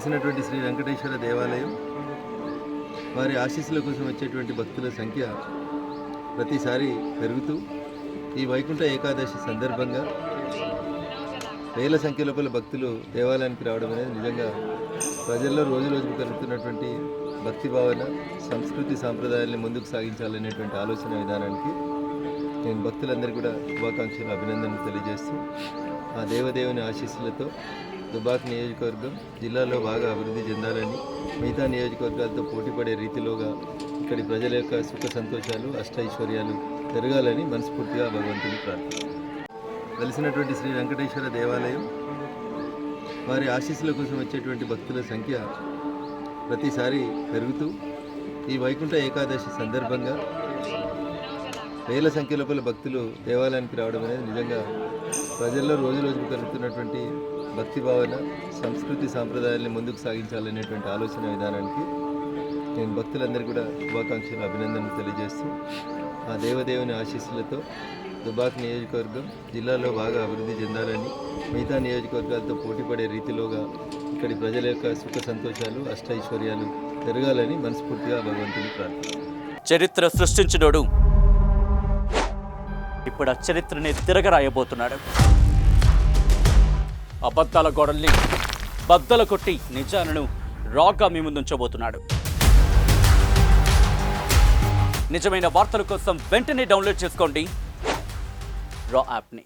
వెలిసినటువంటి శ్రీ వెంకటేశ్వర దేవాలయం వారి ఆశీస్సుల కోసం వచ్చేటువంటి భక్తుల సంఖ్య ప్రతిసారి పెరుగుతూ ఈ వైకుంఠ ఏకాదశి సందర్భంగా వేల సంఖ్య లోపల భక్తులు దేవాలయానికి రావడం అనేది నిజంగా ప్రజల్లో రోజు రోజుకు పెరుగుతున్నటువంటి భక్తి భావన, సంస్కృతి సాంప్రదాయాల్ని ముందుకు సాగించాలనేటువంటి ఆలోచన విధానానికి నేను భక్తులందరికీ కూడా శుభాకాంక్షలు, అభినందనలు తెలియజేస్తూ ఆ దేవదేవుని ఆశీస్సులతో దుబాక్ నియోజకవర్గం జిల్లాలో బాగా అభివృద్ధి చెందాలని, మిగతా నియోజకవర్గాలతో పోటీపడే రీతిలోగా ఇక్కడి ప్రజల యొక్క సుఖ సంతోషాలు, అష్టైశ్వర్యాలు పెరగాలని మనస్ఫూర్తిగా భగవంతుని ప్రార్థన. వెలిసినటువంటి శ్రీ వెంకటేశ్వర దేవాలయం వారి ఆశీస్సుల కోసం వచ్చేటువంటి భక్తుల సంఖ్య ప్రతిసారి పెరుగుతూ ఈ వైకుంఠ ఏకాదశి సందర్భంగా వేల సంఖ్య లోపల భక్తులు దేవాలయానికి రావడం అనేది నిజంగా ప్రజల్లో రోజు రోజుకు పెరుగుతున్నటువంటి భక్తి భావన, సంస్కృతి సాంప్రదాయాల్ని ముందుకు సాగించాలనేటువంటి ఆలోచన విధానానికి నేను భక్తులందరికీ కూడా శుభాకాంక్షలు, అభినందనలు తెలియజేస్తూ ఆ దేవదేవుని ఆశీస్సులతో దుబాక్ నియోజకవర్గం జిల్లాలో బాగా అభివృద్ధి చెందాలని, మిగతా నియోజకవర్గాలతో పోటీపడే రీతిలోగా ఇక్కడి ప్రజల యొక్క సుఖ సంతోషాలు, అష్టైశ్వర్యాలు పెరగాలని మనస్ఫూర్తిగా భగవంతుని ప్రార్థన. చరిత్ర సృష్టించినోడు ఇప్పుడు ఆ చరిత్రని తిరగరాయబోతున్నాడు. అబద్ధాల గోడల్ని బద్దలు కొట్టి నిజాలను రాగా మీ ముందుంచబోతున్నాడు. నిజమైన వార్తల కోసం వెంటనే డౌన్లోడ్ చేసుకోండి రా యాప్ని.